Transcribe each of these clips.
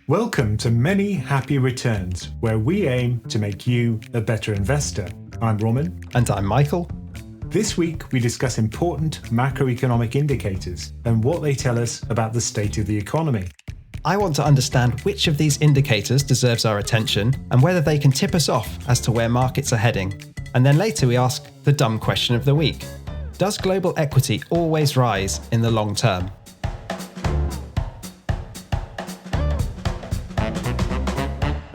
Welcome to Many Happy Returns, where we aim to make you a better investor. I'm Roman. And I'm Michael. This week, we discuss important macroeconomic indicators and what they tell us about the state of the economy. I want to understand which of these indicators deserves our attention and whether they can tip us off as to where markets are heading. And then later we ask the dumb question of the week. Does global equity always rise in the long term?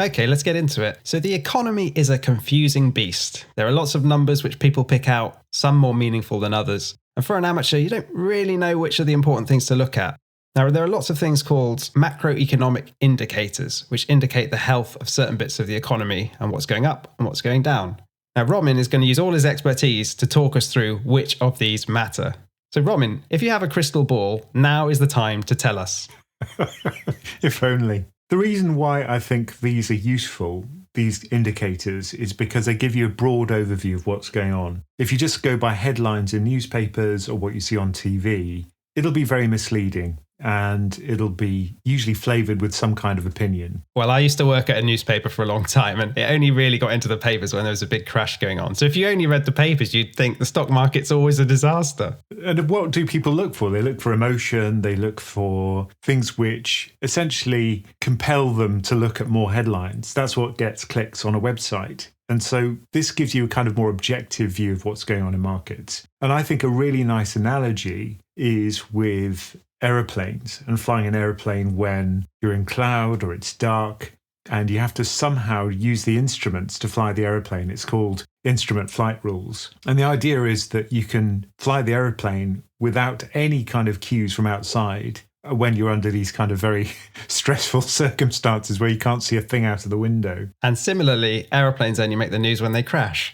Okay, let's get into it. So the economy is a confusing beast. There are lots of numbers which people pick out, some more meaningful than others. And for an amateur, you don't really know which are the important things to look at. Now, there are lots of things called macroeconomic indicators, which indicate the health of certain bits of the economy and what's going up and what's going down. Now, Romin is going to use all his expertise to talk us through which of these matter. So, Romin, if you have a crystal ball, now is the time to tell us. If only. The reason why I think these are useful, these indicators, is because they give you a broad overview of what's going on. If you just go by headlines in newspapers or what you see on TV, it'll be very misleading and it'll be usually flavoured with some kind of opinion. Well, I used to work at a newspaper for a long time and it only really got into the papers when there was a big crash going on. So if you only read the papers, you'd think the stock market's always a disaster. And what do people look for? They look for emotion. They look for things which essentially compel them to look at more headlines. That's what gets clicks on a website. And so this gives you a kind of more objective view of what's going on in markets. And I think a really nice analogy is with aeroplanes and flying an aeroplane when you're in cloud or it's dark and you have to somehow use the instruments to fly the aeroplane. It's called instrument flight rules. And the idea is that you can fly the aeroplane without any kind of cues from outside when you're under these kind of very stressful circumstances where you can't see a thing out of the window. And similarly, aeroplanes only make the news when they crash.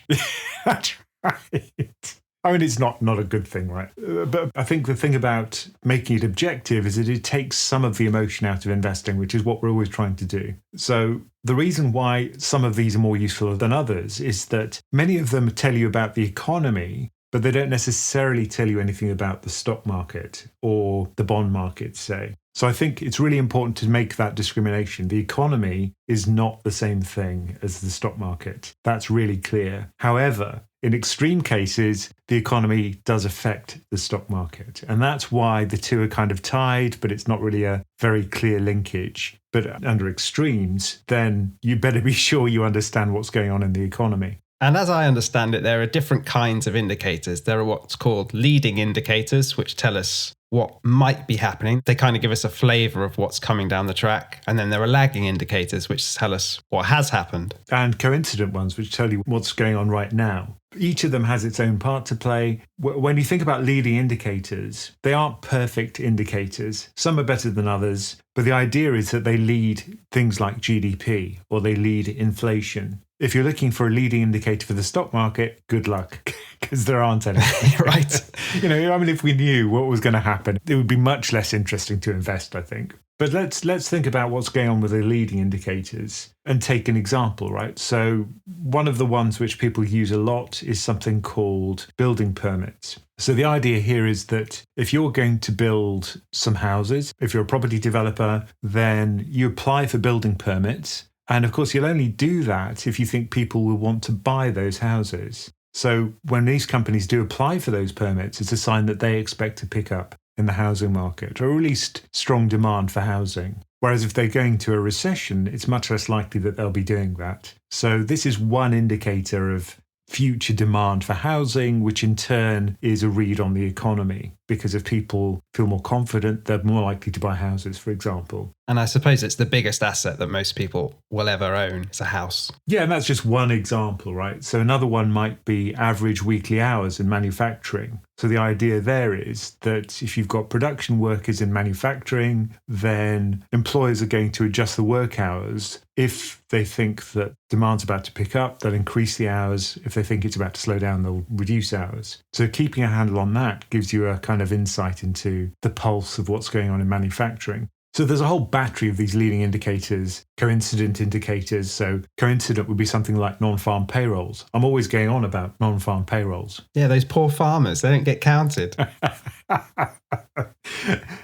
That's right. I mean, it's not a good thing, right? But I think the thing about making it objective is that it takes some of the emotion out of investing, which is what we're always trying to do. So the reason why some of these are more useful than others is that many of them tell you about the economy, but they don't necessarily tell you anything about the stock market or the bond market, say. So I think it's really important to make that discrimination. The economy is not the same thing as the stock market. That's really clear. However, in extreme cases, the economy does affect the stock market. And that's why the two are kind of tied, but it's not really a very clear linkage. But under extremes, then you better be sure you understand what's going on in the economy. And as I understand it, there are different kinds of indicators. There are what's called leading indicators, which tell us what might be happening. They kind of give us a flavour of what's coming down the track. And then there are lagging indicators, which tell us what has happened. And coincident ones, which tell you what's going on right now. Each of them has its own part to play. When you think about leading indicators, they aren't perfect indicators. Some are better than others. But the idea is that they lead things like GDP or they lead inflation. If you're looking for a leading indicator for the stock market, good luck, because there aren't any. Right. If we knew what was going to happen, it would be much less interesting to invest, I think. But let's think about what's going on with the leading indicators and take an example, right? So one of the ones which people use a lot is something called building permits. So the idea here is that if you're going to build some houses, if you're a property developer, then you apply for building permits. And of course, you'll only do that if you think people will want to buy those houses. So when these companies do apply for those permits, it's a sign that they expect to pick up in the housing market, or at least strong demand for housing. Whereas if they're going to a recession, it's much less likely that they'll be doing that. So this is one indicator of future demand for housing, which in turn is a read on the economy. Because if people feel more confident, they're more likely to buy houses, for example. And I suppose it's the biggest asset that most people will ever own is a house. Yeah, and that's just one example, right? So another one might be average weekly hours in manufacturing. So the idea there is that if you've got production workers in manufacturing, then employers are going to adjust the work hours. If they think that demand's about to pick up, they'll increase the hours. If they think it's about to slow down, they'll reduce hours. So keeping a handle on that gives you a kind of insight into the pulse of what's going on in manufacturing. So there's a whole battery of these leading indicators coincident indicators. So coincident would be something like non-farm payrolls. I'm always going on about non-farm payrolls. Yeah, those poor farmers, they don't get counted.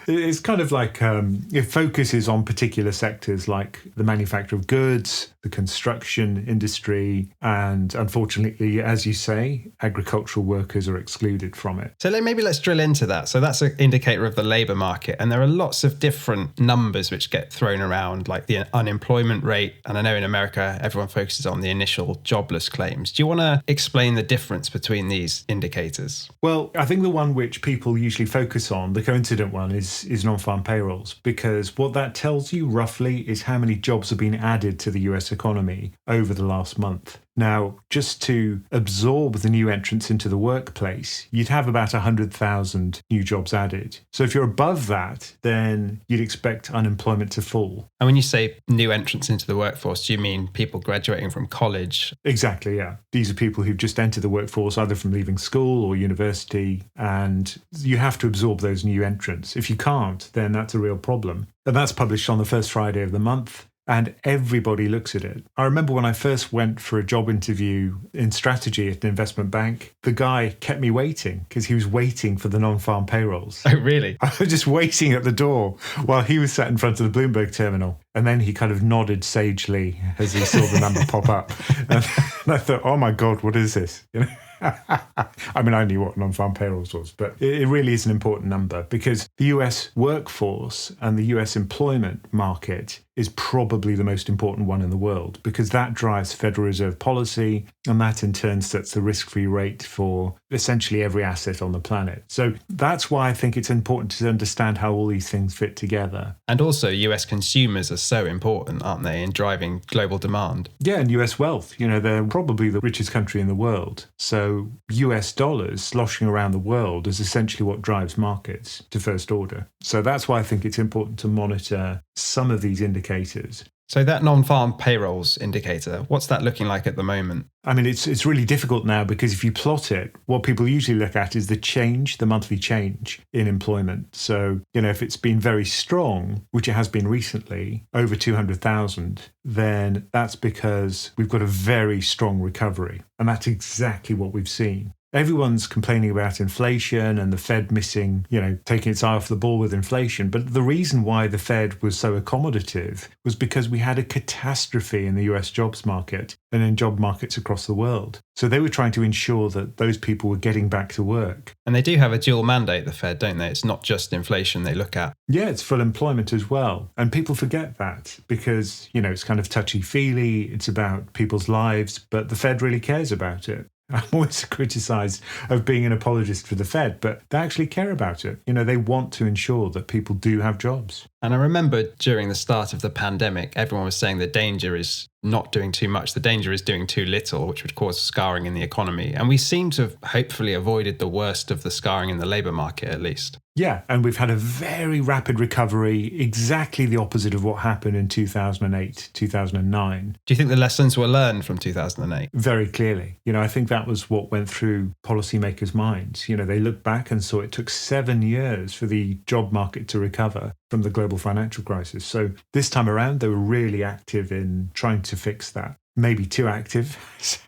It's kind of like it focuses on particular sectors like the manufacture of goods, the construction industry, and unfortunately, as you say, agricultural workers are excluded from it. So maybe let's drill into that. So that's an indicator of the labour market. And there are lots of different numbers which get thrown around, like the unemployment rate. And I know in America, everyone focuses on the initial jobless claims. Do you want to explain the difference between these indicators? Well, I think the one which people usually focus on, the coincident one, is non-farm payrolls, because what that tells you roughly is how many jobs have been added to the US economy over the last month. Now, just to absorb the new entrants into the workplace, you'd have about 100,000 new jobs added. So if you're above that, then you'd expect unemployment to fall. And when you say new entrants into the workforce, do you mean people graduating from college? Exactly, yeah. These are people who've just entered the workforce, either from leaving school or university, and you have to absorb those new entrants. If you can't, then that's a real problem. And that's published on the first Friday of the month. And everybody looks at it. I remember when I first went for a job interview in strategy at an investment bank, the guy kept me waiting because he was waiting for the non-farm payrolls. Oh, really? I was just waiting at the door while he was sat in front of the Bloomberg terminal. And then he kind of nodded sagely as he saw the number pop up. And I thought, oh my God, what is this? You know? I mean, I knew what non-farm payrolls was, but it really is an important number because the US workforce and the US employment market is probably the most important one in the world because that drives Federal Reserve policy and that in turn sets the risk-free rate for essentially every asset on the planet. So that's why I think it's important to understand how all these things fit together. And also US consumers are so important, aren't they, in driving global demand? Yeah, and US wealth. You know, they're probably the richest country in the world. So US dollars sloshing around the world is essentially what drives markets to first order. So that's why I think it's important to monitor some of these indicators. So that non-farm payrolls indicator, what's that looking like at the moment? I mean, it's really difficult now because if you plot it, what people usually look at is the monthly change in employment. So, you know, if it's been very strong, which it has been recently, over 200,000, then that's because we've got a very strong recovery. And that's exactly what we've seen. Everyone's complaining about inflation and the Fed missing, taking its eye off the ball with inflation. But the reason why the Fed was so accommodative was because we had a catastrophe in the US jobs market and in job markets across the world. So they were trying to ensure that those people were getting back to work. And they do have a dual mandate, the Fed, don't they? It's not just inflation they look at. Yeah, it's full employment as well. And people forget that because, it's kind of touchy-feely. It's about people's lives, but the Fed really cares about it. I'm always criticised of being an apologist for the Fed, but they actually care about it. They want to ensure that people do have jobs. And I remember during the start of the pandemic, everyone was saying the danger is not doing too much. The danger is doing too little, which would cause scarring in the economy. And we seem to have hopefully avoided the worst of the scarring in the labour market, at least. Yeah, and we've had a very rapid recovery, exactly the opposite of what happened in 2008, 2009. Do you think the lessons were learned from 2008? Very clearly. I think that was what went through policymakers' minds. They looked back and saw it took 7 years for the job market to recover from the global financial crisis. So this time around, they were really active in trying to fix that. Maybe too active. So,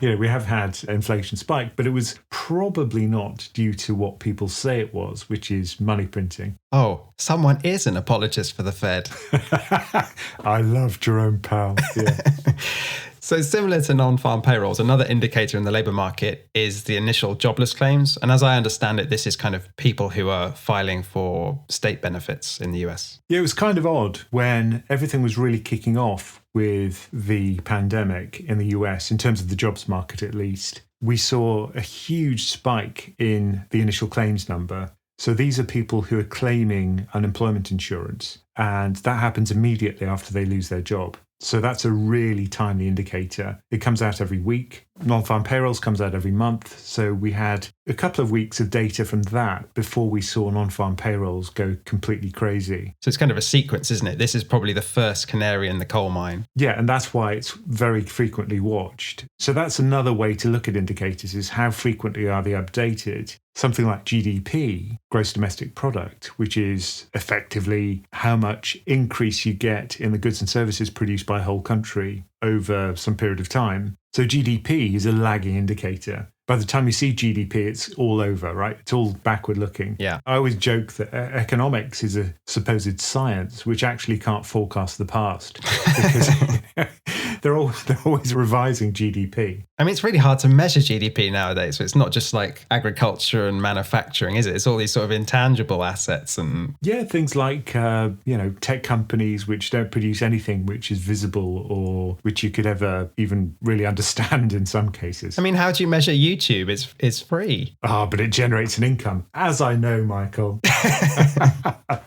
we have had inflation spike, but it was probably not due to what people say it was, which is money printing. Oh, someone is an apologist for the Fed. I love Jerome Powell. Yeah. So similar to non-farm payrolls, another indicator in the labour market is the initial jobless claims. And as I understand it, this is kind of people who are filing for state benefits in the US. Yeah, it was kind of odd when everything was really kicking off with the pandemic in the US, in terms of the jobs market at least. We saw a huge spike in the initial claims number. So these are people who are claiming unemployment insurance, and that happens immediately after they lose their job. So that's a really timely indicator. It comes out every week. Non-farm payrolls comes out every month. So we had a couple of weeks of data from that before we saw non-farm payrolls go completely crazy. So it's kind of a sequence, isn't it? This is probably the first canary in the coal mine. Yeah, and that's why it's very frequently watched. So that's another way to look at indicators, is how frequently are they updated? Something like GDP, gross domestic product, which is effectively how much increase you get in the goods and services produced by a whole country over some period of time. So GDP is a lagging indicator. By the time you see GDP, it's all over, right? It's all backward looking. Yeah. I always joke that economics is a supposed science which actually can't forecast the past because they're always revising GDP. I mean, it's really hard to measure GDP nowadays. So it's not just like agriculture and manufacturing, is it? It's all these sort of intangible assets and... Yeah, things like, tech companies which don't produce anything which is visible or which you could ever even really understand in some cases. I mean, how do you measure YouTube? It's free. But it generates an income. As I know, Michael. I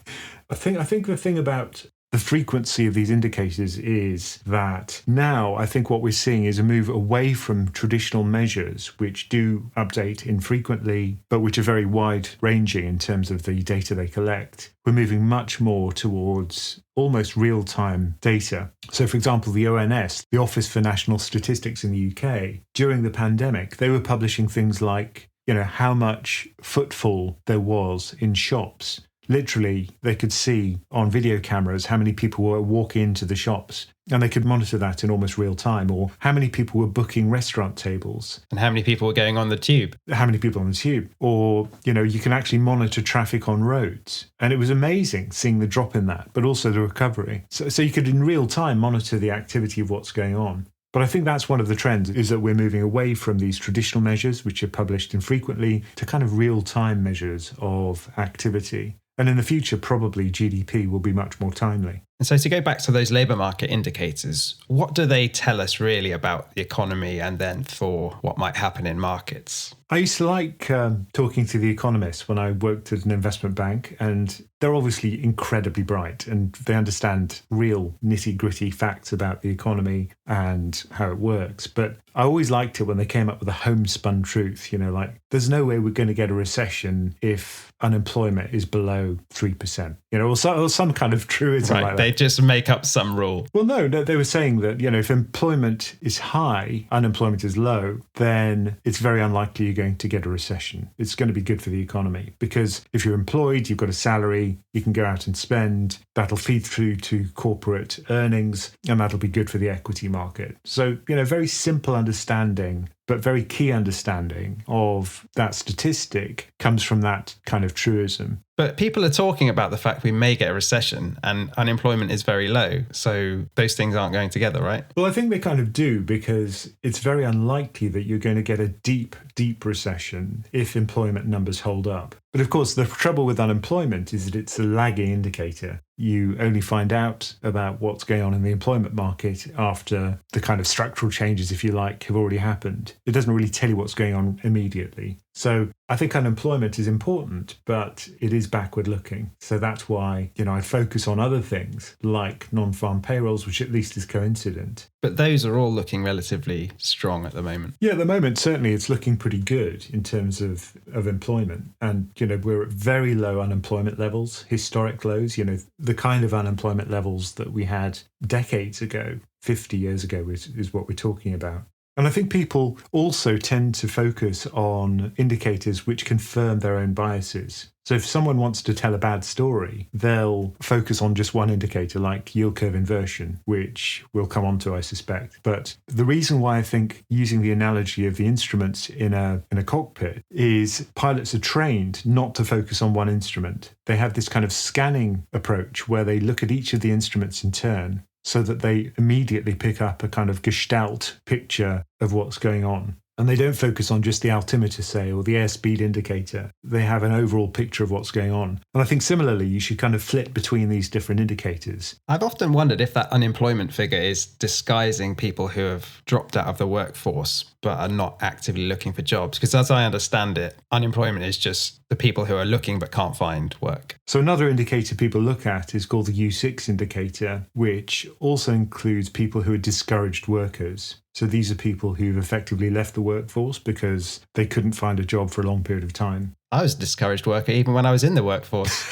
think the thing about the frequency of these indicators is that now I think what we're seeing is a move away from traditional measures which do update infrequently, but which are very wide-ranging in terms of the data they collect. We're moving much more towards almost real-time data. So, for example, the ONS, the Office for National Statistics in the UK, during the pandemic, they were publishing things like, how much footfall there was in shops. Literally, they could see on video cameras how many people were walking into the shops, and they could monitor that in almost real time, or how many people were booking restaurant tables. And how many people were going on the tube. How many people on the tube. Or, you can actually monitor traffic on roads. And it was amazing seeing the drop in that, but also the recovery. So you could in real time monitor the activity of what's going on. But I think that's one of the trends, is that we're moving away from these traditional measures, which are published infrequently, to kind of real-time measures of activity. And in the future, probably GDP will be much more timely. And so to go back to those labour market indicators, what do they tell us really about the economy and then for what might happen in markets? I used to like talking to the economists when I worked at an investment bank, and they're obviously incredibly bright and they understand real nitty-gritty facts about the economy and how it works. But I always liked it when they came up with a homespun truth, like there's no way we're going to get a recession if unemployment is below 3%, or some kind of truism like that. They just make up some rule. Well, no, they were saying that, if employment is high, unemployment is low, then it's very unlikely you're going to get a recession. It's going to be good for the economy because if you're employed, you've got a salary, you can go out and spend, that'll feed through to corporate earnings, and that'll be good for the equity market. So, very simple understanding, but very key understanding of that statistic comes from that kind of truism. But people are talking about the fact we may get a recession and unemployment is very low. So those things aren't going together, right? Well, I think they kind of do, because it's very unlikely that you're going to get a deep, deep recession if employment numbers hold up. But of course, the trouble with unemployment is that it's a lagging indicator. You only find out about what's going on in the employment market after the kind of structural changes, if you like, have already happened. It doesn't really tell you what's going on immediately. So I think unemployment is important, but it is backward looking. So that's why, I focus on other things like non-farm payrolls, which at least is coincident. But those are all looking relatively strong at the moment. Yeah, at the moment, certainly it's looking pretty good in terms of employment. And, we're at very low unemployment levels, historic lows, the kind of unemployment levels that we had decades ago, 50 years ago is what we're talking about. And I think people also tend to focus on indicators which confirm their own biases. So if someone wants to tell a bad story, they'll focus on just one indicator like yield curve inversion, which we'll come on to, I suspect. But the reason why I think using the analogy of the instruments in a cockpit is pilots are trained not to focus on one instrument. They have this kind of scanning approach where they look at each of the instruments in turn, so that they immediately pick up a kind of gestalt picture of what's going on. And they don't focus on just the altimeter, say, or the airspeed indicator. They have an overall picture of what's going on. And I think similarly, you should kind of flip between these different indicators. I've often wondered if that unemployment figure is disguising people who have dropped out of the workforce but are not actively looking for jobs. Because as I understand it, unemployment is just the people who are looking but can't find work. So another indicator people look at is called the U6 indicator, which also includes people who are discouraged workers. So these are people who've effectively left the workforce because they couldn't find a job for a long period of time. I was a discouraged worker even when I was in the workforce.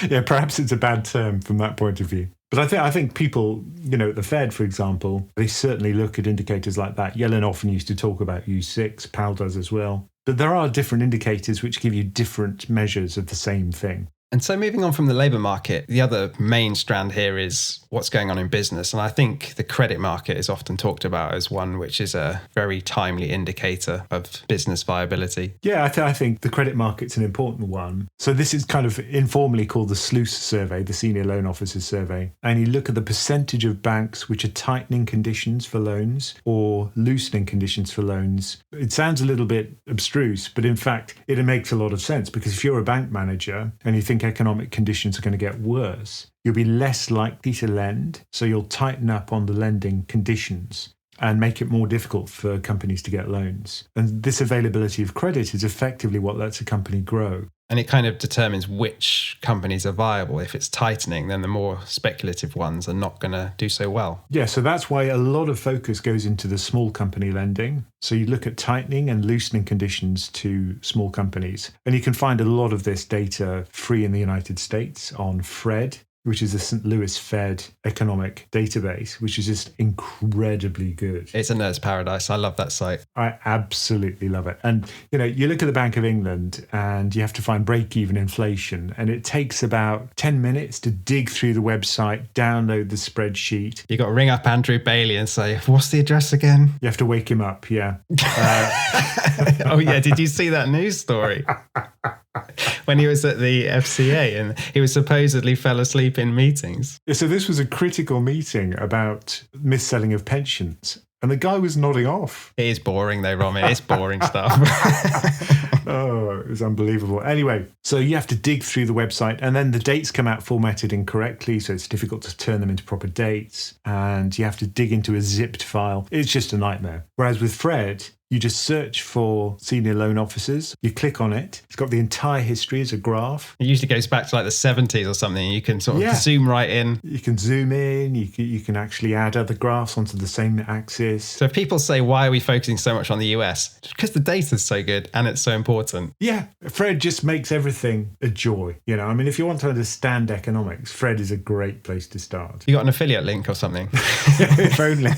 Yeah, perhaps it's a bad term from that point of view. But I think people, at the Fed, for example, they certainly look at indicators like that. Yellen often used to talk about U6, Powell does as well. But there are different indicators which give you different measures of the same thing. And so moving on from the labour market, the other main strand here is what's going on in business. And I think the credit market is often talked about as one which is a very timely indicator of business viability. Yeah, I think the credit market's an important one. So this is kind of informally called the SLOOS survey, the Senior Loan Officers Survey. And you look at the percentage of banks which are tightening conditions for loans or loosening conditions for loans. It sounds a little bit abstruse, but in fact, it makes a lot of sense because if you're a bank manager and you think economic conditions are going to get worse, you'll be less likely to lend. So you'll tighten up on the lending conditions and make it more difficult for companies to get loans. And this availability of credit is effectively what lets a company grow. And it kind of determines which companies are viable. If it's tightening, then the more speculative ones are not going to do so well. Yeah, so that's why a lot of focus goes into the small company lending. So you look at tightening and loosening conditions to small companies. And you can find a lot of this data free in the United States on FRED, which is the St. Louis Fed economic database, which is just incredibly good. It's a nerd's paradise. I love that site. I absolutely love it. And, you look at the Bank of England and you have to find break-even inflation, and it takes about 10 minutes to dig through the website, download the spreadsheet. You got to ring up Andrew Bailey and say, what's the address again? You have to wake him up, yeah. Oh, yeah. Did you see that news story? When he was at the FCA and he was supposedly fell asleep in meetings. Yeah, so this was a critical meeting about mis-selling of pensions. And the guy was nodding off. It is boring though, Roman. It's boring stuff. Oh, it was unbelievable. Anyway, so you have to dig through the website and then the dates come out formatted incorrectly. So it's difficult to turn them into proper dates. And you have to dig into a zipped file. It's just a nightmare. Whereas with Fred, you just search for senior loan officers. You click on it. It's got the entire history as a graph. It usually goes back to like the 70s or something. You can sort of zoom right in. You can zoom in. You can actually add other graphs onto the same axis. So if people say, why are we focusing so much on the US? It's because the data's so good and it's so important. Yeah. Fred just makes everything a joy. If you want to understand economics, Fred is a great place to start. You got an affiliate link or something? If only.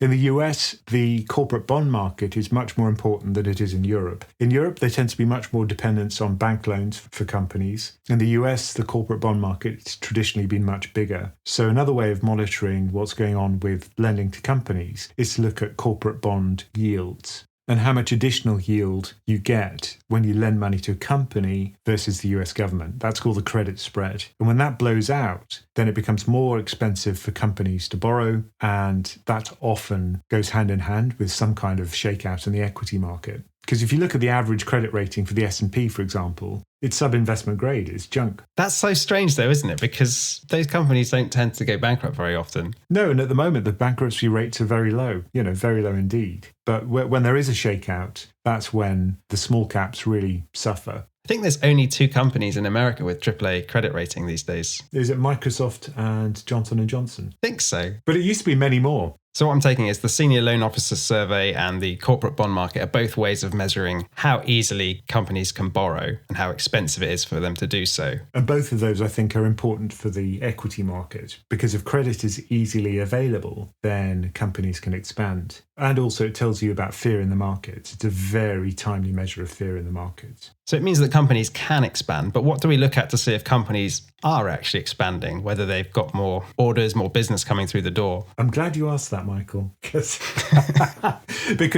In the US, the corporate bond market is much more important than it is in Europe. In Europe, there tends to be much more dependence on bank loans for companies. In the US, the corporate bond market's traditionally been much bigger. So another way of monitoring what's going on with lending to companies is to look at corporate bond yields and how much additional yield you get when you lend money to a company versus the US government. That's called the credit spread. And when that blows out, then it becomes more expensive for companies to borrow, and that often goes hand in hand with some kind of shakeout in the equity market. Because if you look at the average credit rating for the S&P, for example, it's sub-investment grade, it's junk. That's so strange though, isn't it? Because those companies don't tend to go bankrupt very often. No, and at the moment, the bankruptcy rates are very low, very low indeed. But when there is a shakeout, that's when the small caps really suffer. I think there's only 2 companies in America with AAA credit rating these days. Is it Microsoft and Johnson & Johnson? I think so. But it used to be many more. So what I'm taking is the Senior Loan Officer Survey and the corporate bond market are both ways of measuring how easily companies can borrow and how expensive it is for them to do so. And both of those, I think, are important for the equity market, because if credit is easily available, then companies can expand. And also it tells you about fear in the market. It's a very timely measure of fear in the market. So it means that companies can expand, but what do we look at to see if companies are actually expanding, whether they've got more orders, more business coming through the door? I'm glad you asked that, Michael, because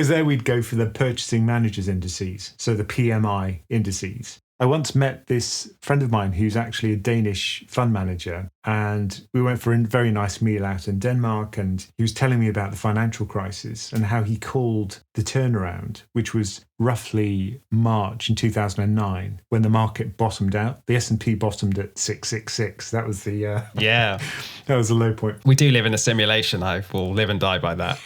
there we'd go for the purchasing managers indices, so the PMI indices. I once met this friend of mine who's actually a Danish fund manager, and we went for a very nice meal out in Denmark, and he was telling me about the financial crisis and how he called the turnaround, which was roughly March in 2009 when the market bottomed out. The S&P bottomed at 666. That was the Yeah. That was the low point. We do live in a simulation. I will live and die by that.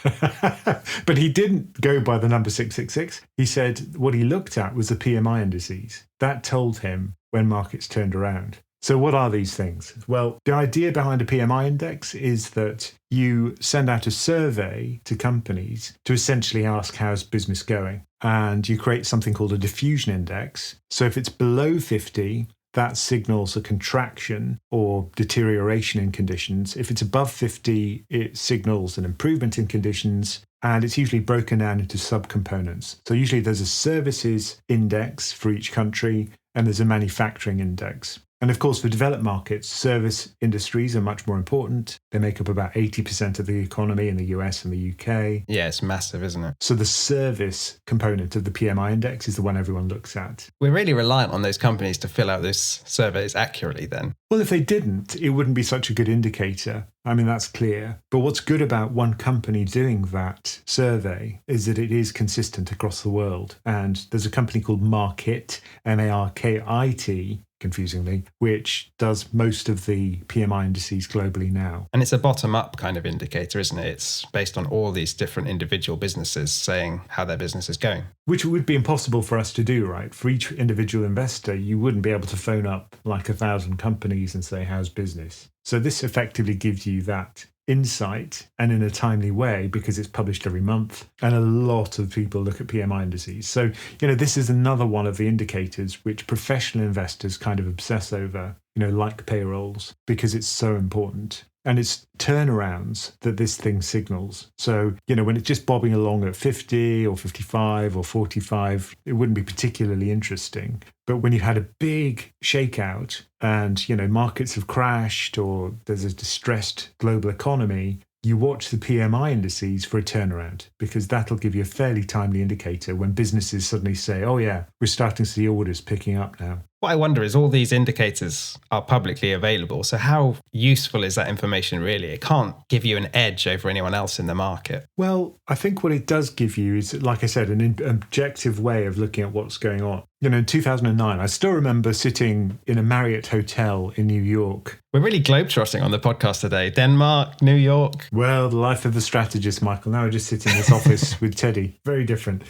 But he didn't go by the number 666. He said what he looked at was the PMI indices. That told him when markets turned around. So what are these things? Well, the idea behind a PMI index is that you send out a survey to companies to essentially ask how's business going. And you create something called a diffusion index. So if it's below 50, that signals a contraction or deterioration in conditions. If it's above 50, it signals an improvement in conditions. And it's usually broken down into subcomponents. So usually there's a services index for each country, and there's a manufacturing index. And of course, for developed markets, service industries are much more important. They make up about 80% of the economy in the US and the UK. Yeah, it's massive, isn't it? So the service component of the PMI index is the one everyone looks at. We're really reliant on those companies to fill out those surveys accurately then. Well, if they didn't, it wouldn't be such a good indicator. I mean, that's clear. But what's good about one company doing that survey is that it is consistent across the world. And there's a company called Markit, Markit, confusingly, which does most of the PMI indices globally now. And it's a bottom-up kind of indicator, isn't it? It's based on all these different individual businesses saying how their business is going. Which would be impossible for us to do, right? For each individual investor, you wouldn't be able to phone up like 1,000 companies and say, how's business? So this effectively gives you that insight, and in a timely way, because it's published every month, and a lot of people look at PMI indices. So, this is another one of the indicators which professional investors kind of obsess over, like payrolls, because it's so important. And it's turnarounds that this thing signals. So, when it's just bobbing along at 50 or 55 or 45, it wouldn't be particularly interesting. But when you've had a big shakeout and, markets have crashed or there's a distressed global economy, you watch the PMI indices for a turnaround, because that'll give you a fairly timely indicator when businesses suddenly say, oh yeah, we're starting to see orders picking up now. What I wonder is all these indicators are publicly available. So how useful is that information really? It can't give you an edge over anyone else in the market. Well, I think what it does give you is, like I said, an objective way of looking at what's going on. In 2009, I still remember sitting in a Marriott hotel in New York. We're really globetrotting on the podcast today. Denmark, New York. Well, the life of the strategist, Michael. Now I just sit in this office with Teddy. Very different.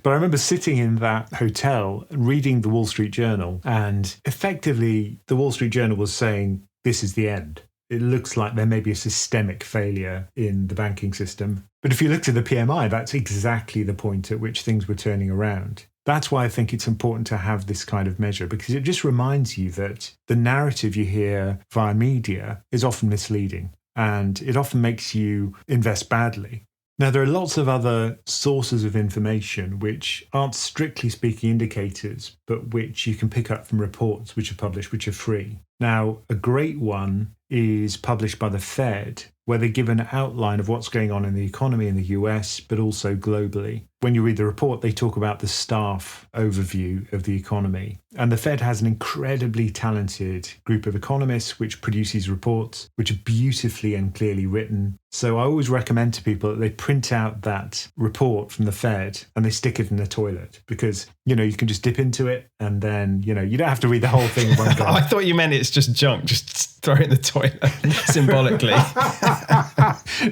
But I remember sitting in that hotel reading the Wall Street Journal, and effectively the Wall Street Journal was saying, this is the end. It looks like there may be a systemic failure in the banking system. But if you looked at the PMI, that's exactly the point at which things were turning around. That's why I think it's important to have this kind of measure, because it just reminds you that the narrative you hear via media is often misleading, and it often makes you invest badly. Now, there are lots of other sources of information which aren't strictly speaking indicators, but which you can pick up from reports which are published, which are free. Now, a great one is published by the Fed, where they give an outline of what's going on in the economy in the US, but also globally. When you read the report, they talk about the staff overview of the economy. And the Fed has an incredibly talented group of economists which produces reports which are beautifully and clearly written. So I always recommend to people that they print out that report from the Fed and they stick it in the toilet, because, you can just dip into it and then, you don't have to read the whole thing in one go. I thought you meant it's just junk. Just throw it in the toilet symbolically.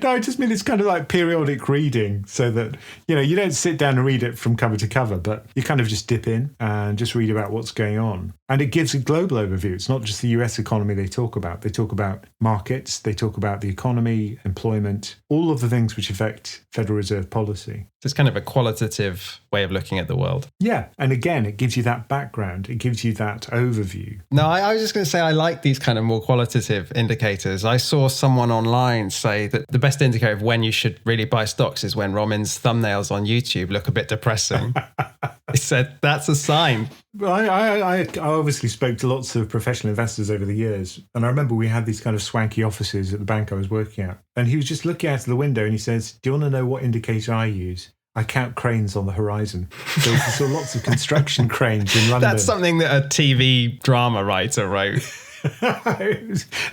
No, I just mean it's kind of like periodic reading, so that, you don't sit down and read it from cover to cover, but you kind of just dip in and just read about what's going on. And it gives a global overview. It's not just the US economy they talk about. They talk about markets, they talk about the economy, employment, all of the things which affect Federal Reserve policy. So it's kind of a qualitative way of looking at the world. Yeah. And again, it gives you that background. It gives you that overview. No, I was just going to say I like these kind of more qualitative indicators. I saw someone online say that the best indicator of when you should really buy stocks is when Romin's thumbnails on YouTube look a bit depressing. He said that's a sign. I obviously spoke to lots of professional investors over the years. And I remember we had these kind of swanky offices at the bank I was working at. And he was just looking out of the window and he says, do you want to know what indicator I use? I count cranes on the horizon. So we saw lots of construction cranes in London. That's something that a TV drama writer wrote.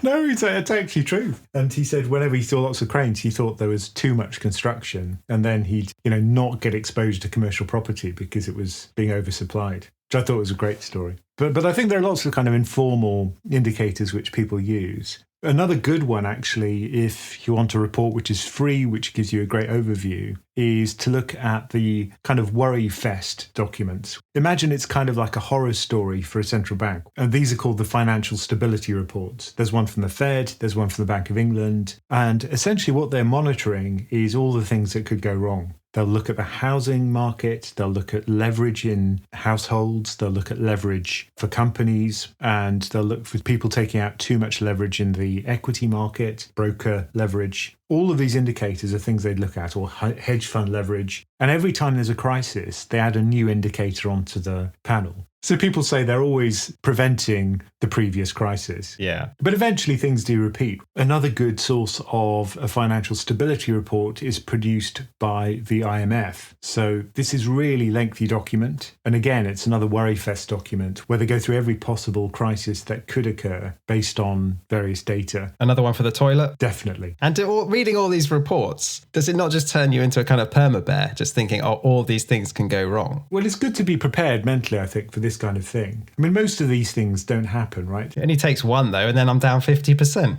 No, it's actually true. And he said whenever he saw lots of cranes, he thought there was too much construction, and then he'd, not get exposed to commercial property because it was being oversupplied, which I thought was a great story. But I think there are lots of kind of informal indicators which people use. Another good one, actually, if you want a report which is free, which gives you a great overview, is to look at the kind of worry fest documents. Imagine it's kind of like a horror story for a central bank. And these are called the financial stability reports. There's one from the Fed, there's one from the Bank of England. And essentially what they're monitoring is all the things that could go wrong. They'll look at the housing market, they'll look at leverage in households, they'll look at leverage for companies, and they'll look for people taking out too much leverage in the equity market, broker leverage. All of these indicators are things they'd look at, or hedge fund leverage. And every time there's a crisis, they add a new indicator onto the panel. So people say they're always preventing the previous crisis. Yeah. But eventually things do repeat. Another good source of a financial stability report is produced by the IMF. So this is really lengthy document. And again, it's another worry fest document where they go through every possible crisis that could occur based on various data. Another one for the toilet? Definitely. And reading all these reports, does it not just turn you into a kind of perma-bear, just thinking, all these things can go wrong? Well, it's good to be prepared mentally, I think, for this kind of thing. I mean, most of these things don't happen, right? It only takes one, though, and then I'm down 50%.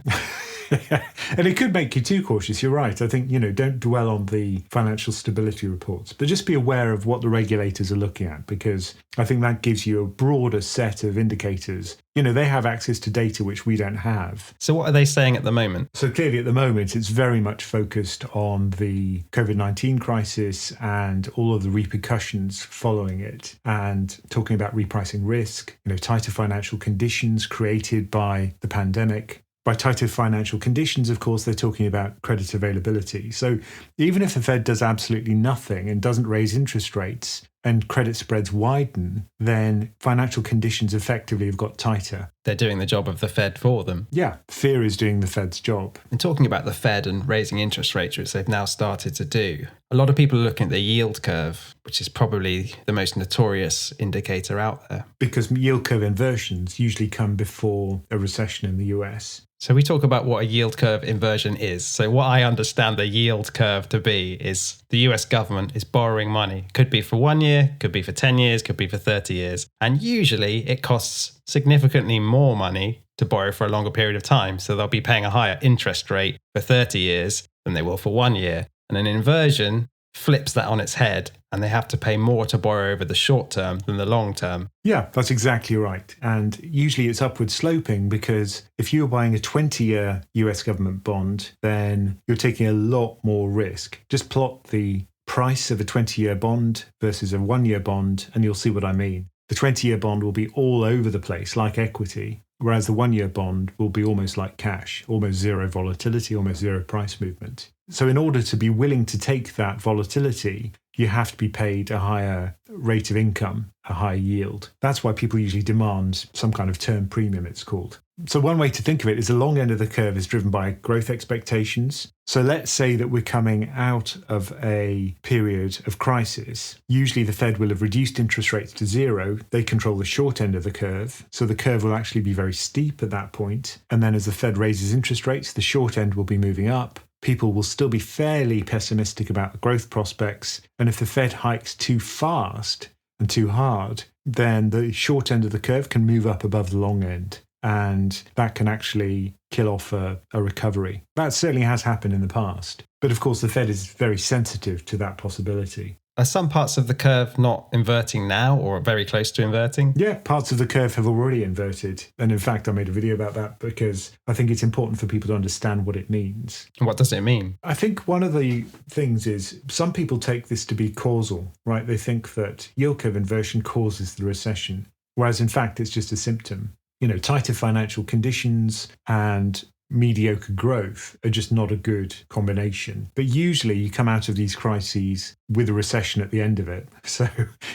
And it could make you too cautious. You're right. I think, don't dwell on the financial stability reports, but just be aware of what the regulators are looking at, because I think that gives you a broader set of indicators. They have access to data which we don't have. So what are they saying at the moment? So clearly at the moment, it's very much focused on the COVID-19 crisis and all of the repercussions following it, and talking about repricing risk, tighter financial conditions created by the pandemic. By tighter financial conditions, of course, they're talking about credit availability. So even if the Fed does absolutely nothing and doesn't raise interest rates and credit spreads widen, then financial conditions effectively have got tighter. They're doing the job of the Fed for them. Yeah, fear is doing the Fed's job. And talking about the Fed and raising interest rates, which they've now started to do, a lot of people are looking at the yield curve, which is probably the most notorious indicator out there. Because yield curve inversions usually come before a recession in the US. So we talk about what a yield curve inversion is. So what I understand the yield curve to be is the US government is borrowing money. Could be for 1 year, could be for 10 years, could be for 30 years. And usually it costs significantly more money to borrow for a longer period of time. So they'll be paying a higher interest rate for 30 years than they will for 1 year. And an inversion flips that on its head, and they have to pay more to borrow over the short term than the long term. Yeah, that's exactly right. And usually it's upward sloping, because if you're buying a 20-year US government bond, then you're taking a lot more risk. Just plot the price of a 20-year bond versus a 1-year bond, and you'll see what I mean. The 20-year bond will be all over the place, like equity, whereas the 1-year bond will be almost like cash, almost zero volatility, almost zero price movement. So in order to be willing to take that volatility, you have to be paid a higher rate of income, a higher yield. That's why people usually demand some kind of term premium, it's called. So one way to think of it is the long end of the curve is driven by growth expectations. So let's say that we're coming out of a period of crisis. Usually the Fed will have reduced interest rates to zero. They control the short end of the curve. So the curve will actually be very steep at that point. And then as the Fed raises interest rates, the short end will be moving up. People will still be fairly pessimistic about the growth prospects. And if the Fed hikes too fast and too hard, then the short end of the curve can move up above the long end. And that can actually kill off a recovery. That certainly has happened in the past. But of course, the Fed is very sensitive to that possibility. Are some parts of the curve not inverting now, or very close to inverting? Yeah, parts of the curve have already inverted. And in fact, I made a video about that because I think it's important for people to understand what it means. And what does it mean? I think one of the things is some people take this to be causal, right? They think that yield curve inversion causes the recession, whereas in fact, it's just a symptom. Tighter financial conditions and mediocre growth are just not a good combination. But usually you come out of these crises with a recession at the end of it. So,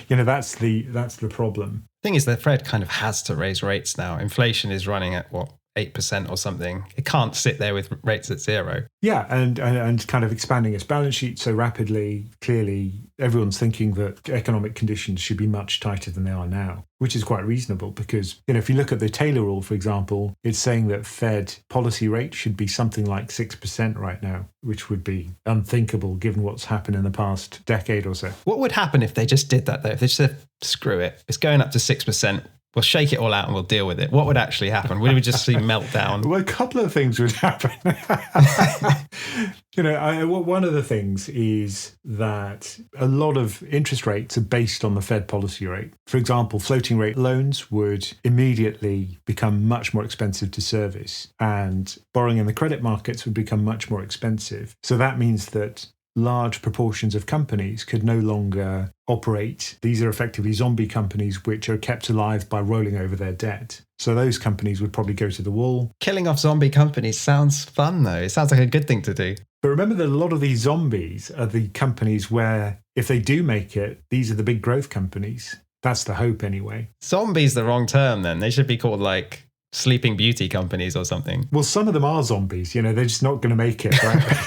that's the problem. The thing is, the Fed kind of has to raise rates now. Inflation is running at 8%, 8% or something. It can't sit there with rates at zero. Yeah, and kind of expanding its balance sheet so rapidly. Clearly, everyone's thinking that economic conditions should be much tighter than they are now, which is quite reasonable because, if you look at the Taylor rule, for example, it's saying that Fed policy rate should be something like 6% right now, which would be unthinkable given what's happened in the past decade or so. What would happen if they just did that, though? If they just said, screw it, it's going up to 6%. We'll shake it all out and we'll deal with it. What would actually happen? Would we just see meltdown? Well, a couple of things would happen. One of the things is that a lot of interest rates are based on the Fed policy rate. For example, floating rate loans would immediately become much more expensive to service, and borrowing in the credit markets would become much more expensive. So that means that large proportions of companies could no longer operate. These are effectively zombie companies which are kept alive by rolling over their debt. So those companies would probably go to the wall. Killing off zombie companies sounds fun, though. It sounds like a good thing to do. But remember that a lot of these zombies are the companies where, if they do make it, these are the big growth companies. That's the hope anyway. Zombie's the wrong term then. They should be called like sleeping beauty companies or something. Well, some of them are zombies, they're just not going to make it, right?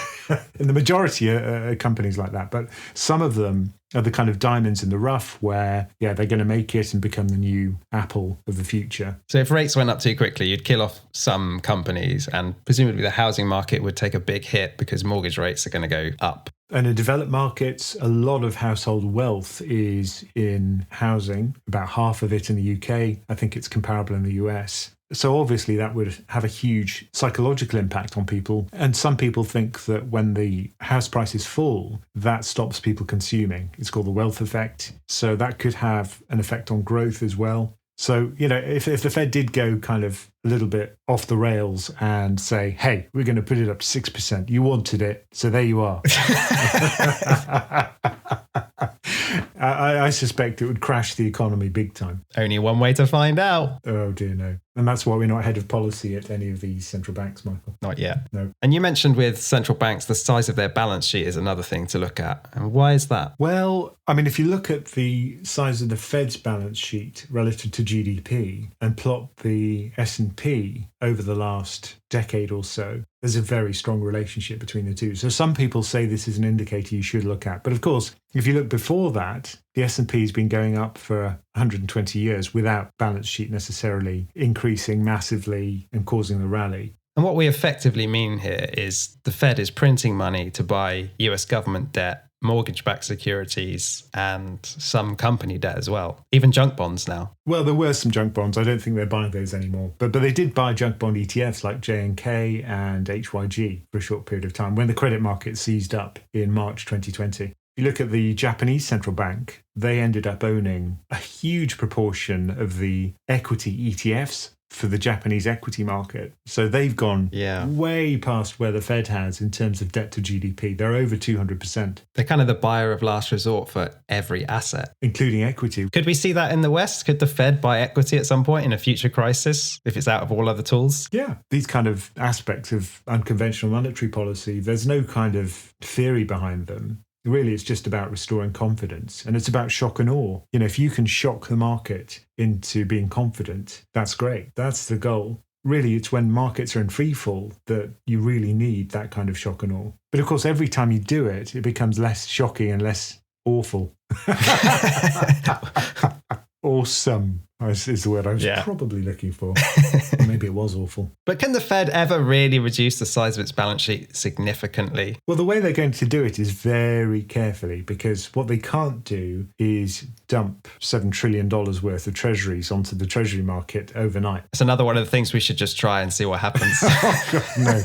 And the majority are companies like that. But some of them are the kind of diamonds in the rough where, they're going to make it and become the new Apple of the future. So if rates went up too quickly, you'd kill off some companies and presumably the housing market would take a big hit because mortgage rates are going to go up. And in developed markets, a lot of household wealth is in housing, about half of it in the UK. I think it's comparable in the US. So obviously that would have a huge psychological impact on people. And some people think that when the house prices fall, that stops people consuming. It's called the wealth effect. So that could have an effect on growth as well. So, if the Fed did go kind of a little bit off the rails and say, hey, we're going to put it up to 6%, you wanted it, so there you are. I suspect it would crash the economy big time. Only one way to find out. Oh, dear, no. And that's why we're not head of policy at any of these central banks, Michael. Not yet. No. And you mentioned with central banks, the size of their balance sheet is another thing to look at. And why is that? Well, if you look at the size of the Fed's balance sheet relative to GDP and plot the S&P over the last decade or so, there's a very strong relationship between the two. So some people say this is an indicator you should look at. But of course, if you look before that, the S&P has been going up for 120 years without balance sheet necessarily increasing massively and causing the rally. And what we effectively mean here is the Fed is printing money to buy US government debt, mortgage-backed securities, and some company debt as well. Even junk bonds now. Well, there were some junk bonds. I don't think they're buying those anymore. But they did buy junk bond ETFs like J&K and HYG for a short period of time when the credit market seized up in March 2020. If you look at the Japanese central bank, they ended up owning a huge proportion of the equity ETFs for the Japanese equity market. So they've gone way past where the Fed has in terms of debt to GDP. They're over 200%. They're kind of the buyer of last resort for every asset. Including equity. Could we see that in the West? Could the Fed buy equity at some point in a future crisis if it's out of all other tools? Yeah. These kind of aspects of unconventional monetary policy, there's no kind of theory behind them. Really, it's just about restoring confidence, and it's about shock and awe. If you can shock the market into being confident, that's great. That's the goal. Really, it's when markets are in free fall that you really need that kind of shock and awe. But of course, every time you do it, it becomes less shocking and less awful. Awesome is the word I was probably looking for. Or maybe it was awful. But can the Fed ever really reduce the size of its balance sheet significantly? Well, the way they're going to do it is very carefully, because what they can't do is dump $7 trillion worth of treasuries onto the treasury market overnight. It's another one of the things we should just try and see what happens. Oh, God, no.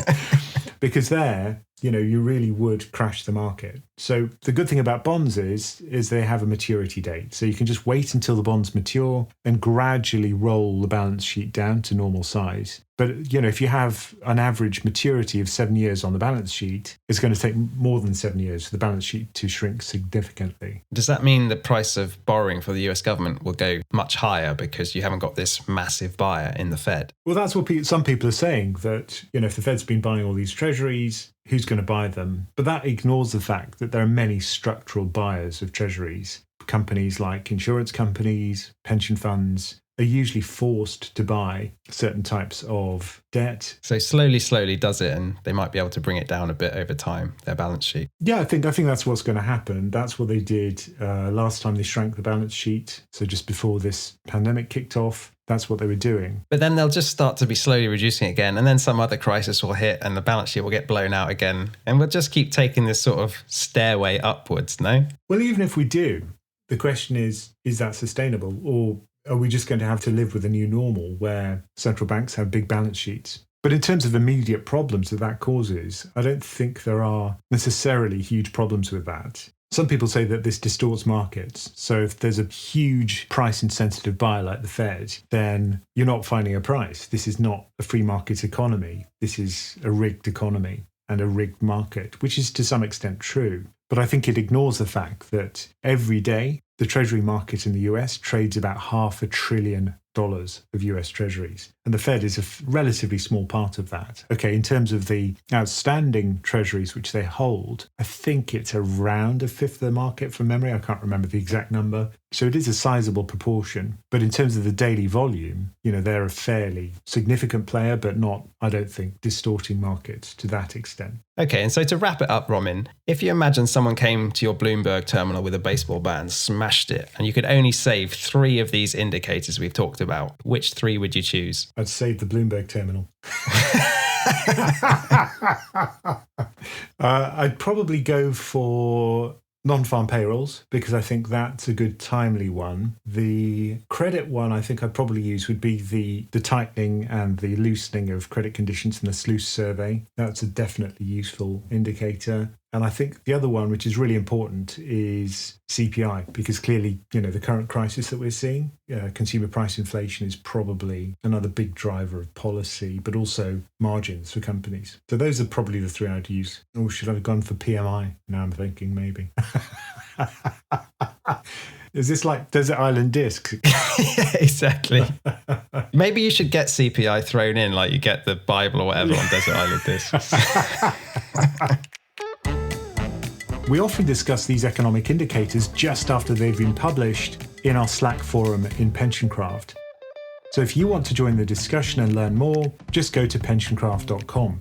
Because there, you really would crash the market. So the good thing about bonds is they have a maturity date. So you can just wait until the bonds mature and gradually roll the balance sheet down to normal size. But, if you have an average maturity of 7 years on the balance sheet, it's going to take more than 7 years for the balance sheet to shrink significantly. Does that mean the price of borrowing for the US government will go much higher because you haven't got this massive buyer in the Fed? Well, that's what some people are saying, that, if the Fed's been buying all these treasuries, who's going to buy them? But that ignores the fact that there are many structural buyers of treasuries. Companies like insurance companies, pension funds, are usually forced to buy certain types of debt. So slowly does it, and they might be able to bring it down a bit over time, their balance sheet. Yeah, I think that's what's going to happen. That's what they did last time they shrank the balance sheet. So just before this pandemic kicked off, that's what they were doing. But then they'll just start to be slowly reducing it again, and then some other crisis will hit and the balance sheet will get blown out again. And we'll just keep taking this sort of stairway upwards, no? Well, even if we do, the question is that sustainable? Or are we just going to have to live with a new normal where central banks have big balance sheets? But in terms of immediate problems that causes, I don't think there are necessarily huge problems with that. Some people say that this distorts markets. So if there's a huge price-insensitive buyer like the Fed, then you're not finding a price. This is not a free market economy. This is a rigged economy and a rigged market, which is to some extent true. But I think it ignores the fact that every day the Treasury market in the US trades about $500 billion of US Treasuries. And the Fed is a relatively small part of that. Okay, in terms of the outstanding Treasuries which they hold, I think it's around a fifth of the market from memory. I can't remember the exact number. So it is a sizable proportion. But in terms of the daily volume, they're a fairly significant player, but not, I don't think, distorting markets to that extent. Okay, and so to wrap it up, Romin, if you imagine someone came to your Bloomberg terminal with a baseball bat and smashed it, and you could only save 3 of these indicators we've talked about, which 3 would you choose? I'd save the Bloomberg terminal. I'd probably go for nonfarm payrolls, because I think that's a good timely one. The credit one I think I'd probably use would be the tightening and the loosening of credit conditions in the SLOOS survey. That's a definitely useful indicator. And I think the other one, which is really important, is CPI, because clearly, the current crisis that we're seeing, consumer price inflation is probably another big driver of policy, but also margins for companies. So those are probably the 3 I'd use. Or should I have gone for PMI? Now I'm thinking maybe. Is this like Desert Island Discs? Yeah, exactly. Maybe you should get CPI thrown in like you get the Bible or whatever on Desert Island Discs. We often discuss these economic indicators just after they've been published in our Slack forum in PensionCraft. So if you want to join the discussion and learn more, just go to PensionCraft.com.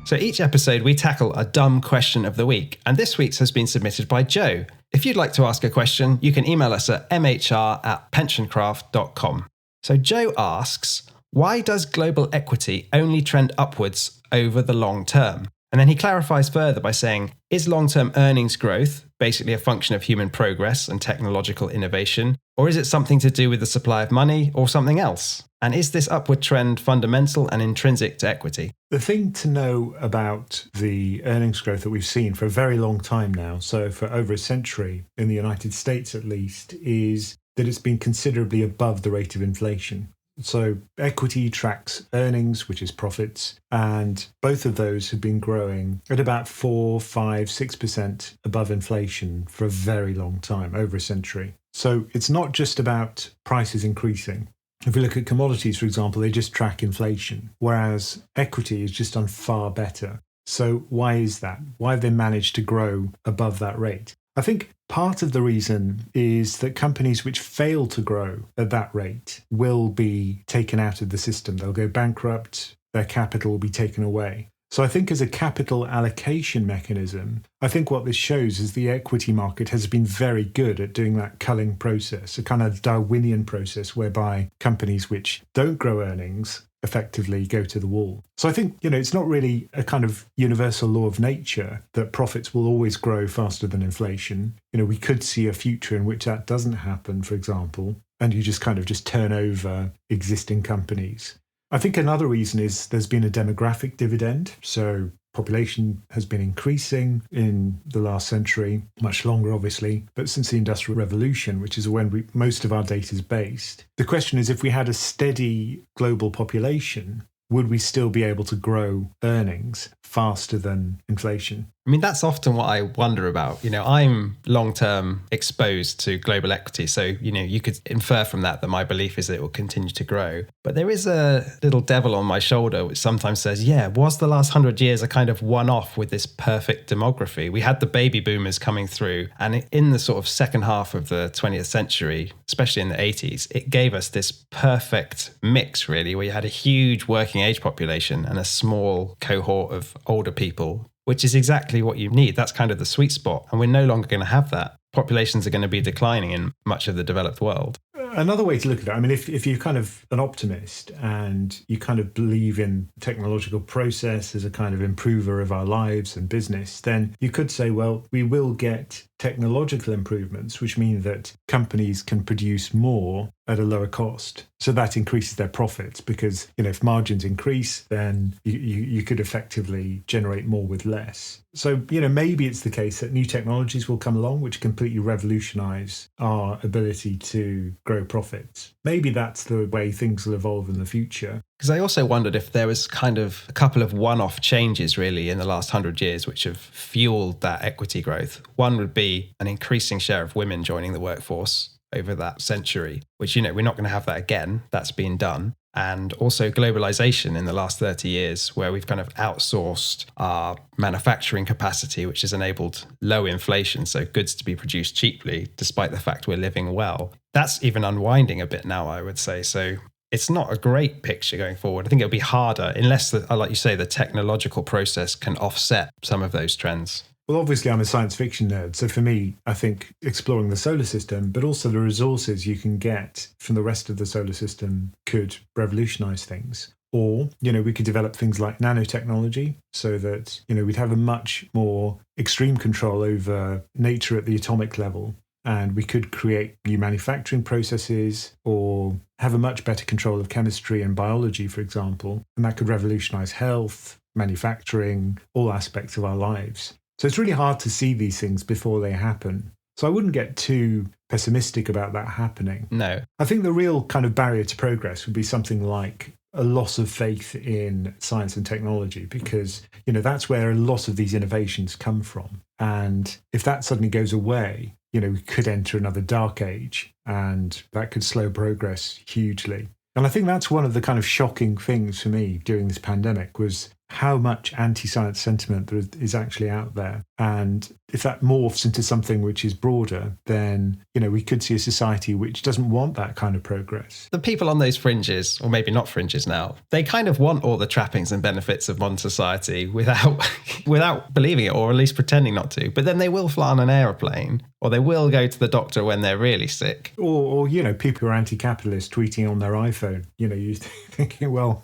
So each episode we tackle a dumb question of the week, and this week's has been submitted by Joe. If you'd like to ask a question, you can email us at mhr@pensioncraft.com. So Joe asks, why does global equity only trend upwards over the long term? And then he clarifies further by saying, is long-term earnings growth basically a function of human progress and technological innovation? Or is it something to do with the supply of money or something else? And is this upward trend fundamental and intrinsic to equity? The thing to know about the earnings growth that we've seen for a very long time now, so for over a century in the United States at least, is that it's been considerably above the rate of inflation. So equity tracks earnings, which is profits, and both of those have been growing at about 4, 5, 6% above inflation for a very long time, over a century. So it's not just about prices increasing. If we look at commodities, for example, they just track inflation, whereas equity has just done far better. So why is that? Why have they managed to grow above that rate? I think part of the reason is that companies which fail to grow at that rate will be taken out of the system. They'll go bankrupt, their capital will be taken away. So I think as a capital allocation mechanism, I think what this shows is the equity market has been very good at doing that culling process, a kind of Darwinian process whereby companies which don't grow earnings effectively go to the wall. So I think, it's not really a kind of universal law of nature that profits will always grow faster than inflation. We could see a future in which that doesn't happen, for example, and you just turn over existing companies. I think another reason is there's been a demographic dividend. So population has been increasing in the last century, much longer, obviously, but since the Industrial Revolution, which is when most of our data is based. The question is, if we had a steady global population, would we still be able to grow earnings faster than inflation? I mean, that's often what I wonder about. I'm long-term exposed to global equity. So, you could infer from that my belief is that it will continue to grow. But there is a little devil on my shoulder which sometimes says, was the last 100 years a kind of one-off with this perfect demography? We had the baby boomers coming through, and in the sort of second half of the 20th century, especially in the 80s, it gave us this perfect mix, really, where you had a huge working age population and a small cohort of older people, which is exactly what you need. That's kind of the sweet spot. And we're no longer going to have that. Populations are going to be declining in much of the developed world. Another way to look at it, I mean, if you're kind of an optimist and you kind of believe in technological process as a kind of improver of our lives and business, then you could say, well, we will get technological improvements, which mean that companies can produce more at a lower cost. So that increases their profits because, if margins increase, then you could effectively generate more with less. So, maybe it's the case that new technologies will come along which completely revolutionize our ability to grow profits. Maybe that's the way things will evolve in the future. Because I also wondered if there was kind of a couple of one-off changes really in the last 100 years which have fueled that equity growth. One would be an increasing share of women joining the workforce over that century, which, we're not going to have that again. That's been done. And also globalization in the last 30 years, where we've kind of outsourced our manufacturing capacity, which has enabled low inflation, so goods to be produced cheaply, despite the fact we're living well. That's even unwinding a bit now, I would say. So it's not a great picture going forward. I think it'll be harder unless, like you say, the technological process can offset some of those trends. Well, obviously, I'm a science fiction nerd. So for me, I think exploring the solar system, but also the resources you can get from the rest of the solar system could revolutionize things. Or, we could develop things like nanotechnology so that, we'd have a much more extreme control over nature at the atomic level. And we could create new manufacturing processes or have a much better control of chemistry and biology, for example. And that could revolutionize health, manufacturing, all aspects of our lives. So it's really hard to see these things before they happen. So I wouldn't get too pessimistic about that happening. No. I think the real kind of barrier to progress would be something like a loss of faith in science and technology, because, that's where a lot of these innovations come from. And if that suddenly goes away, we could enter another dark age, and that could slow progress hugely. And I think that's one of the kind of shocking things for me during this pandemic was how much anti-science sentiment there is actually out there. And if that morphs into something which is broader, then, we could see a society which doesn't want that kind of progress. The people on those fringes, or maybe not fringes now, they kind of want all the trappings and benefits of modern society without believing it, or at least pretending not to. But then they will fly on an aeroplane, or they will go to the doctor when they're really sick. Or people who are anti-capitalist tweeting on their iPhone, you're thinking, well,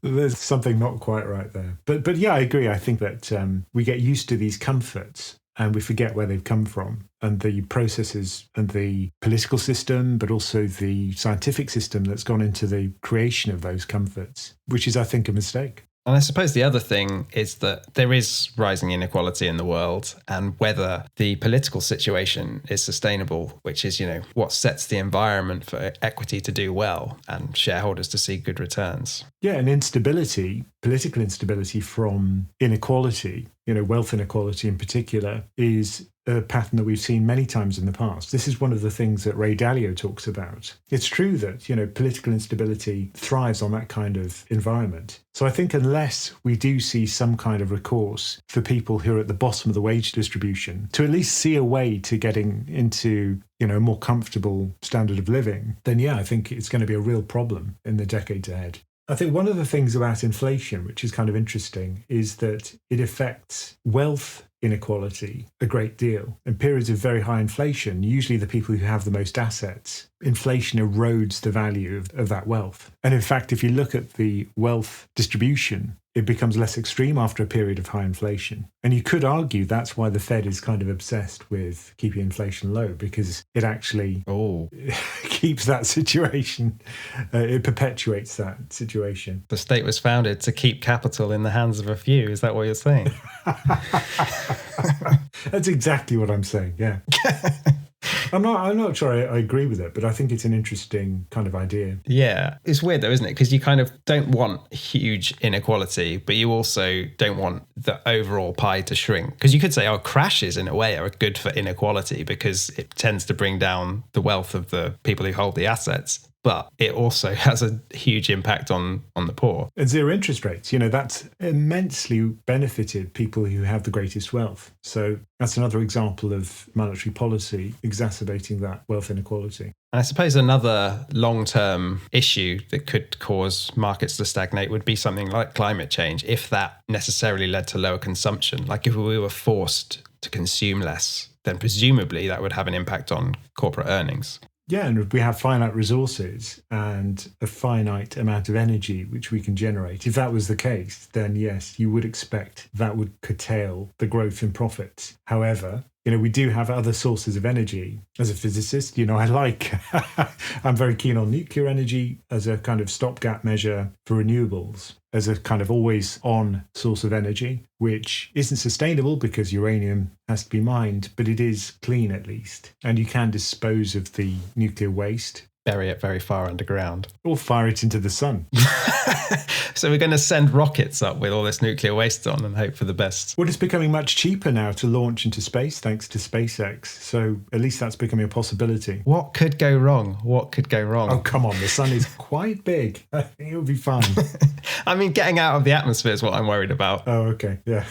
there's something not quite right there. But yeah, I agree. I think that we get used to these comforts and we forget where they've come from, and the processes and the political system, but also the scientific system that's gone into the creation of those comforts, which is, I think, a mistake. And I suppose the other thing is that there is rising inequality in the world, and whether the political situation is sustainable, which is, what sets the environment for equity to do well and shareholders to see good returns. Yeah, and instability, political instability from inequality, wealth inequality in particular, is a pattern that we've seen many times in the past. This is one of the things that Ray Dalio talks about. It's true that, political instability thrives on that kind of environment. So I think unless we do see some kind of recourse for people who are at the bottom of the wage distribution to at least see a way to getting into, a more comfortable standard of living, then I think it's going to be a real problem in the decades ahead. I think one of the things about inflation, which is kind of interesting, is that it affects wealth inequality a great deal. In periods of very high inflation, usually the people who have the most assets, inflation erodes the value of that wealth. And in fact, if you look at the wealth distribution, it becomes less extreme after a period of high inflation. And you could argue that's why the Fed is kind of obsessed with keeping inflation low, because it actually keeps that situation, it perpetuates that situation. The state was founded to keep capital in the hands of a few. Is that what you're saying? That's exactly what I'm saying, yeah. I'm not sure I agree with it, but I think it's an interesting kind of idea. Yeah. It's weird though, isn't it? Because you kind of don't want huge inequality, but you also don't want the overall pie to shrink. Because you could say, crashes in a way are good for inequality because it tends to bring down the wealth of the people who hold the assets. But it also has a huge impact on the poor. And zero interest rates, that's immensely benefited people who have the greatest wealth. So that's another example of monetary policy exacerbating that wealth inequality. And I suppose another long-term issue that could cause markets to stagnate would be something like climate change, if that necessarily led to lower consumption. Like if we were forced to consume less, then presumably that would have an impact on corporate earnings. Yeah, and if we have finite resources and a finite amount of energy which we can generate, if that was the case, then yes, you would expect that would curtail the growth in profits. However, we do have other sources of energy. As a physicist, I'm very keen on nuclear energy as a kind of stopgap measure for renewables, as a kind of always on source of energy, which isn't sustainable because uranium has to be mined, but it is clean at least. And you can dispose of the nuclear waste. Bury it very far underground. Or fire it into the sun. So we're going to send rockets up with all this nuclear waste on and hope for the best. Well, it's becoming much cheaper now to launch into space thanks to SpaceX. So at least that's becoming a possibility. What could go wrong? Oh, come on. The sun is quite big. I think it'll be fine. I mean, getting out of the atmosphere is what I'm worried about. Oh, okay. Yeah.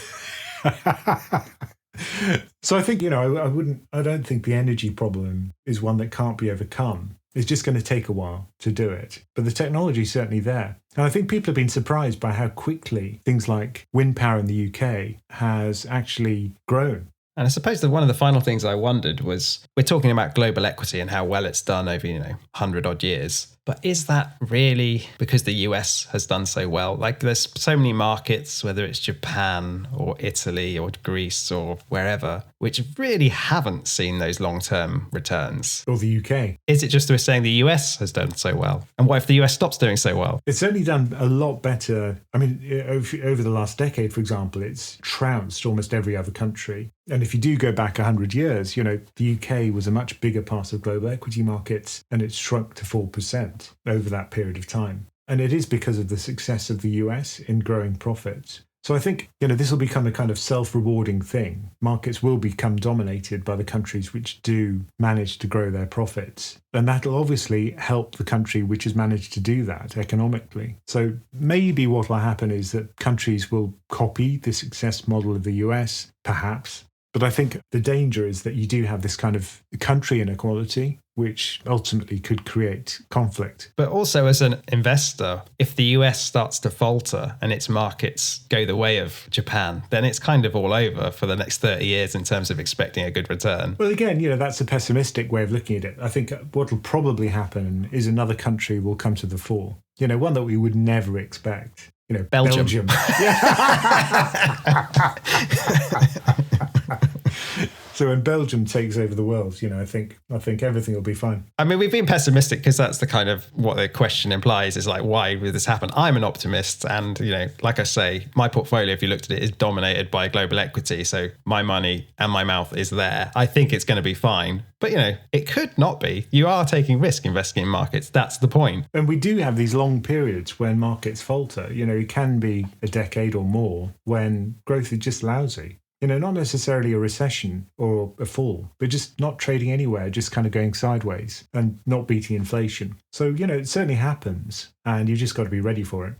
So I think, I don't think the energy problem is one that can't be overcome. It's just going to take a while to do it. But the technology is certainly there. And I think people have been surprised by how quickly things like wind power in the UK has actually grown. And I suppose that one of the final things I wondered was, we're talking about global equity and how well it's done over, 100 odd years. But is that really because the US has done so well? Like there's so many markets, whether it's Japan or Italy or Greece or wherever, which really haven't seen those long-term returns. Or the UK. Is it just we're saying the US has done so well? And what if the US stops doing so well? It's certainly done a lot better. I mean, over the last decade, for example, it's trounced almost every other country. And if you do go back 100 years, the UK was a much bigger part of global equity markets and it's shrunk to 4% over that period of time. And it is because of the success of the US in growing profits. So I think, this will become a kind of self-rewarding thing. Markets will become dominated by the countries which do manage to grow their profits. And that'll obviously help the country which has managed to do that economically. So maybe what will happen is that countries will copy the success model of the US, perhaps. But I think the danger is that you do have this kind of country inequality, which ultimately could create conflict. But also as an investor, if the US starts to falter and its markets go the way of Japan, then it's kind of all over for the next 30 years in terms of expecting a good return. Well, again, that's a pessimistic way of looking at it. I think what will probably happen is another country will come to the fore. One that we would never expect. Belgium. So when Belgium takes over the world, I think everything will be fine. I mean, we've been pessimistic because that's the kind of what the question implies is like, why would this happen? I'm an optimist. And, like I say, my portfolio, if you looked at it, is dominated by global equity. So my money and my mouth is there. I think it's going to be fine. But, it could not be. You are taking risk investing in markets. That's the point. And we do have these long periods when markets falter. It can be a decade or more when growth is just lousy. Not necessarily a recession or a fall, but just not trading anywhere, just kind of going sideways and not beating inflation. So, it certainly happens and you've just got to be ready for it.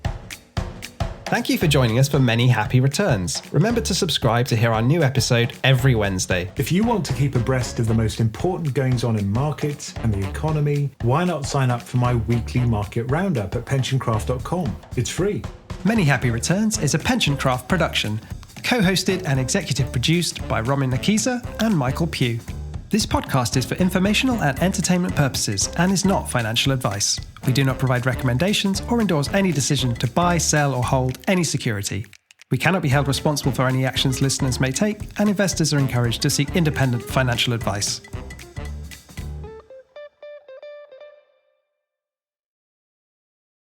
Thank you for joining us for Many Happy Returns. Remember to subscribe to hear our new episode every Wednesday. If you want to keep abreast of the most important goings on in markets and the economy, why not sign up for my weekly market roundup at PensionCraft.com? It's free. Many Happy Returns is a PensionCraft production, co-hosted and executive produced by Roman Nakiza and Michael Pugh. This podcast is for informational and entertainment purposes and is not financial advice. We do not provide recommendations or endorse any decision to buy, sell, or hold any security. We cannot be held responsible for any actions listeners may take, and investors are encouraged to seek independent financial advice.